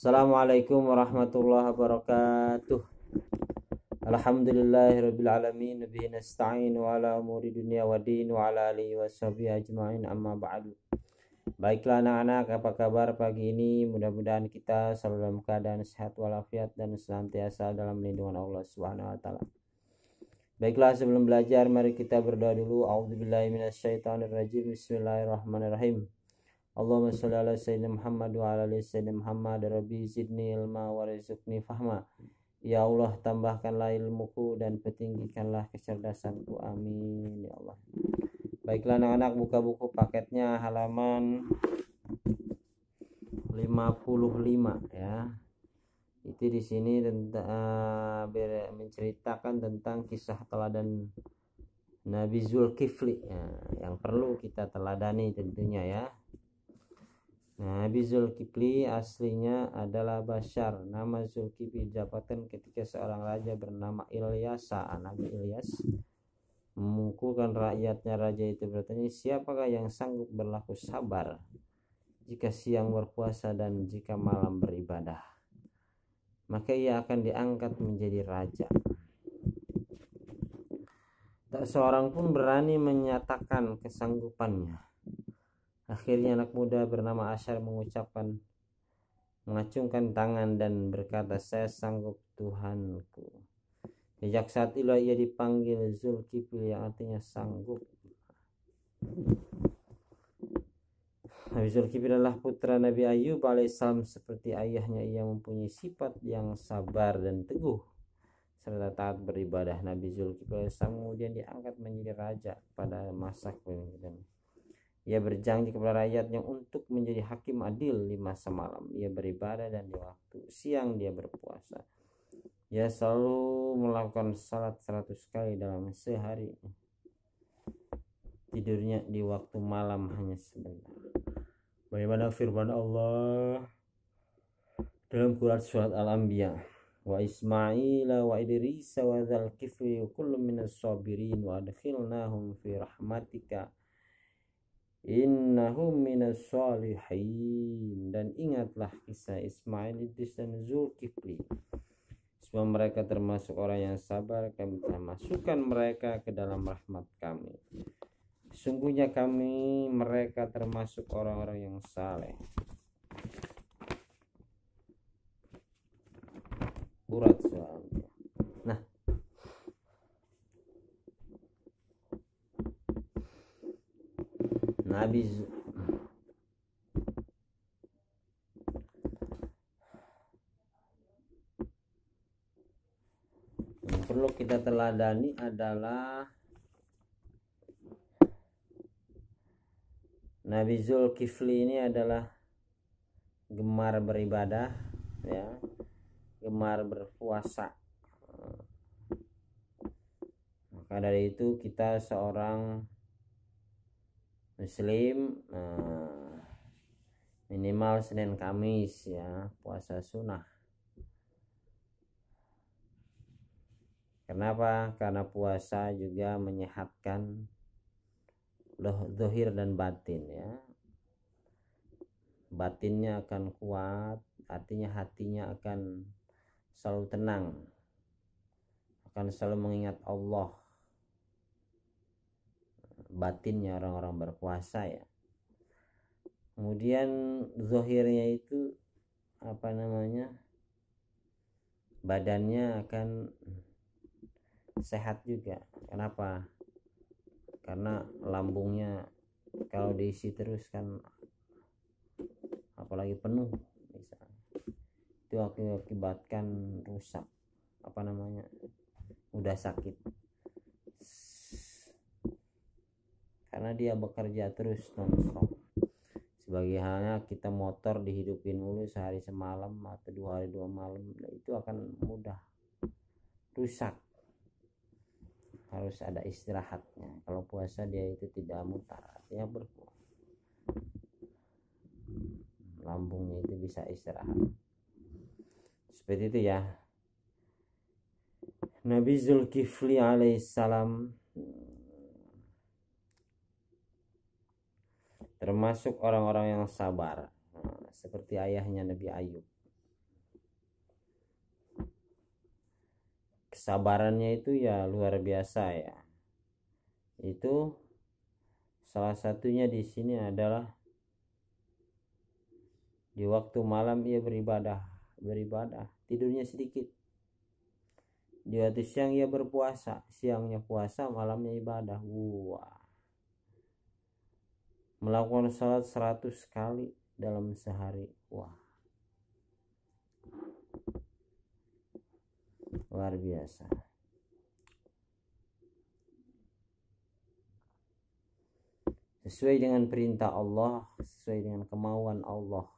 Assalamualaikum warahmatullahi wabarakatuh. Alhamdulillahirabbil alamin, bihi nasta'in wa ala umuri dunya waddin wa ala alihi washabihi ajmain, amma ba'du. Baiklah anak-anak, apa kabar pagi ini? Mudah-mudahan kita selalu dalam keadaan sehat walafiat dan senantiasa dalam lindungan Allah Subhanahu wa taala. Baiklah, sebelum belajar mari kita berdoa dulu. A'udzubillahi minasyaitonirrajim. Bismillahirrahmanirrahim. Allahumma sholli ala sayyidina Muhammad wa ala ali sayyidina Muhammad. Rabbi zidni ilma warzuqni fahma. Ya Allah, tambahkanlah ilmuku dan petinggikanlah kecerdasanku. Amin ya Allah. Baiklah anak-anak, buka buku paketnya halaman 55 ya. Itu di sini menceritakan tentang kisah teladan Nabi Zulkifli ya, yang perlu kita teladani tentunya ya. Nabi Zulkifli aslinya adalah Bashar. Nama Zulkifli didapatkan ketika seorang raja bernama Ilyasa, Nabi Ilyas, memukulkan rakyatnya. Raja itu bertanya, siapakah yang sanggup berlaku sabar jika siang berpuasa dan jika malam beribadah? Maka ia akan diangkat menjadi raja. Tak seorang pun berani menyatakan kesanggupannya. Akhirnya anak muda bernama Asyar mengacungkan tangan dan berkata, saya sanggup Tuhanku. Sejak saat itulah ia dipanggil Zulkifli, yang artinya sanggup. Nabi Zulkifli adalah putra Nabi Ayub alaihissalam. Seperti ayahnya, ia mempunyai sifat yang sabar dan teguh serta taat beribadah. Nabi Zulkifli alaihissalam kemudian diangkat menjadi raja pada masa kepemimpinan. Ia berjanji kepada rakyatnya untuk menjadi hakim adil di masa malam. Ia beribadah dan di waktu siang dia berpuasa. Ia selalu melakukan salat 100 kali dalam sehari. Tidurnya di waktu malam hanya sebentar. Bagaimana firman Allah dalam Quran surat Al-Anbiya, wa Ismaila wa Idrisa wa Dzulkifli kullun minas sabirin wa adkhilnahum fi rahmatika innahum minas sholihin. Dan ingatlah kisah Ismail, Idris dan Zulkifli. Semua mereka termasuk orang yang sabar. Kami telah masukkan mereka ke dalam rahmat kami. Sungguhnya kami mereka termasuk orang-orang yang saleh. Urat soalnya. Nah, Nabi yang perlu kita teladani adalah Nabi Zulkifli ini adalah gemar beribadah ya, gemar berpuasa. Maka dari itu kita seorang Muslim minimal Senin Kamis ya puasa sunnah. Kenapa? Karena puasa juga menyehatkan zahir dan batin ya. Batinnya akan kuat, artinya hatinya akan selalu tenang, akan selalu mengingat Allah. Batinnya orang-orang berpuasa ya. Kemudian zahirnya itu badannya akan sehat juga. Kenapa? Karena lambungnya kalau diisi terus kan, apalagi penuh misalnya, itu akibatkan rusak, mudah sakit. Karena dia bekerja terus non-stop. Sebagaimana kita motor dihidupin mulu sehari semalam atau 2 hari 2 malam, itu akan mudah rusak. Harus ada istirahatnya. Kalau puasa dia itu tidak mutar, artinya berpuasa. Lambungnya itu bisa istirahat. Seperti itu ya. Nabi Zulkifli alaihissalam termasuk orang-orang yang sabar, seperti ayahnya Nabi Ayub. kesabarannya itu ya luar biasa ya. Itu salah satunya di sini adalah di waktu malam ia beribadah, tidurnya sedikit. Di waktu siang ia berpuasa, siangnya puasa, malamnya ibadah. Wah. Melakukan salat 100 kali dalam sehari. Wah. Luar biasa. Sesuai dengan perintah Allah, sesuai dengan kemauan Allah.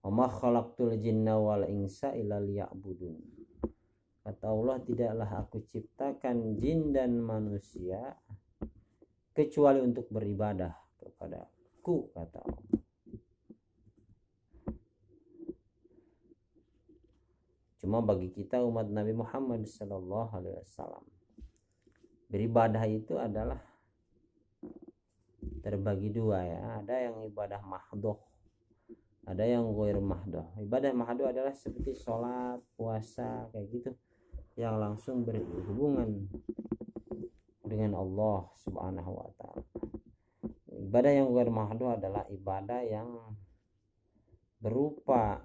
Wa ma khalaqtul jinna wal insa illa liya'budun. Kata Allah, tidaklah aku ciptakan jin dan manusia kecuali untuk beribadah kepadaku, kata Allah. Cuma bagi kita umat Nabi Muhammad SAW, beribadah itu adalah terbagi dua ya. Ada yang ibadah mahdoh, ada yang ghair mahdoh. Ibadah mahdoh adalah seperti sholat, puasa, kayak gitu, yang langsung berhubungan dengan Allah Subhanahu wa ta'ala. Ibadah yang ghair mahdoh adalah ibadah yang berupa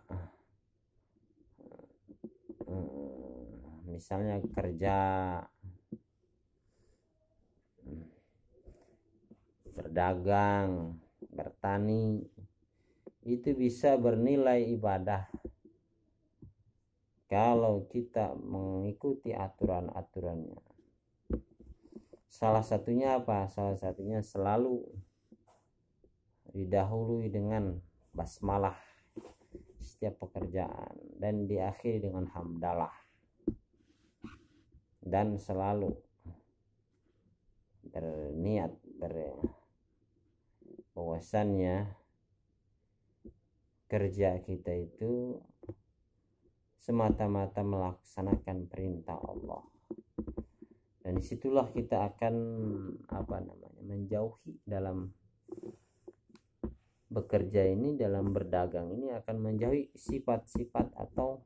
misalnya kerja, berdagang, bertani, itu bisa bernilai ibadah kalau kita mengikuti aturan-aturannya. Salah satunya apa? Salah satunya selalu didahului dengan basmalah setiap pekerjaan dan diakhiri dengan hamdalah, dan selalu berniat bahwasannya kerja kita itu semata-mata melaksanakan perintah Allah. Dan disitulah kita akan menjauhi dalam bekerja ini, dalam berdagang ini akan menjauhi sifat-sifat atau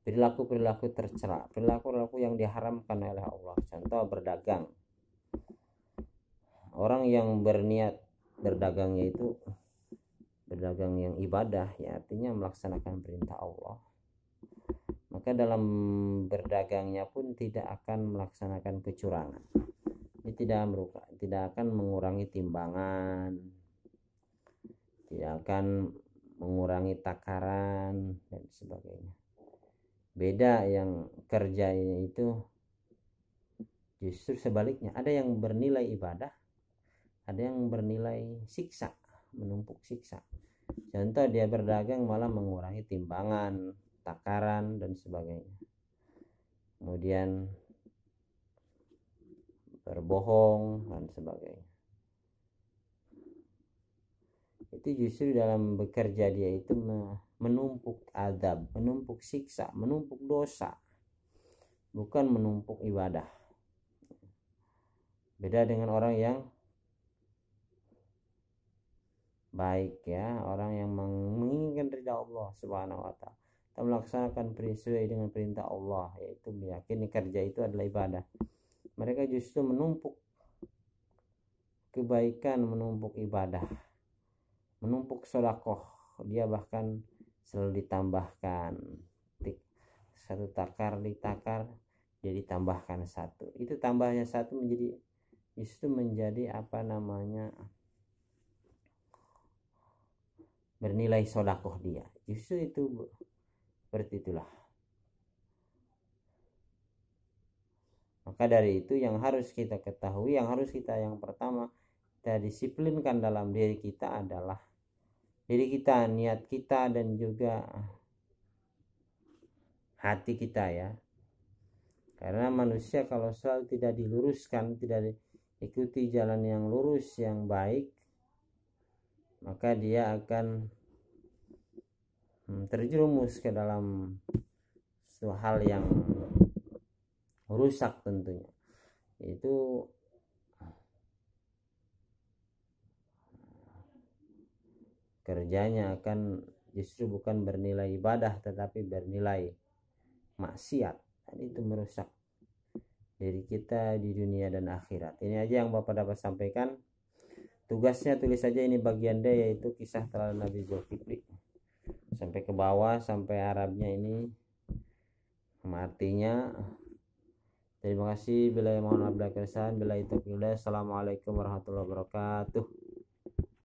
perilaku-perilaku tercela, perilaku-perilaku yang diharamkan oleh Allah. Contoh berdagang. Orang yang berniat berdagangnya itu berdagang yang ibadah, ya artinya melaksanakan perintah Allah, maka dalam berdagangnya pun tidak akan melaksanakan kecurangan. Ini tidak akan mengurangi timbangan, tidak akan mengurangi takaran dan sebagainya. Beda yang kerjanya itu justru sebaliknya, ada yang bernilai ibadah, ada yang bernilai siksa, menumpuk siksa. Contoh dia berdagang malah mengurangi timbangan, takaran dan sebagainya. Kemudian berbohong dan sebagainya. Itu justru dalam bekerja dia itu menumpuk adab, menumpuk siksa, menumpuk dosa, bukan menumpuk ibadah. Beda dengan orang yang baik ya, orang yang menginginkan ridha Allah Subhanahu wa ta'ala, melaksanakan sesuai dengan perintah Allah, yaitu meyakini kerja itu adalah ibadah. Mereka justru menumpuk kebaikan, menumpuk ibadah, menumpuk sedekah. Dia bahkan selalu ditambahkan, satu takar ditakar jadi tambahkan satu. Itu tambahnya satu menjadi justru menjadi bernilai sedekah dia. Justru itu seperti itulah. Maka dari itu yang harus kita ketahui, yang pertama kita disiplinkan dalam diri kita adalah diri kita, niat kita, dan juga hati kita ya. Karena manusia kalau selalu tidak diluruskan, tidak diikuti jalan yang lurus, yang baik, maka dia akan terjerumus ke dalam suatu hal yang rusak tentunya. Itu kerjanya akan justru bukan bernilai ibadah, tetapi bernilai maksiat, dan itu merusak diri kita di dunia dan akhirat. Ini aja yang Bapak dapat sampaikan. Tugasnya tulis saja ini bagian D, yaitu kisah teladan Nabi Zulkifli, sampai ke bawah sampai Arabnya ini artinya. Terima kasih. Bila mohon maaf bila kesalahan. Bila itu. Assalamualaikum warahmatullahi wabarakatuh.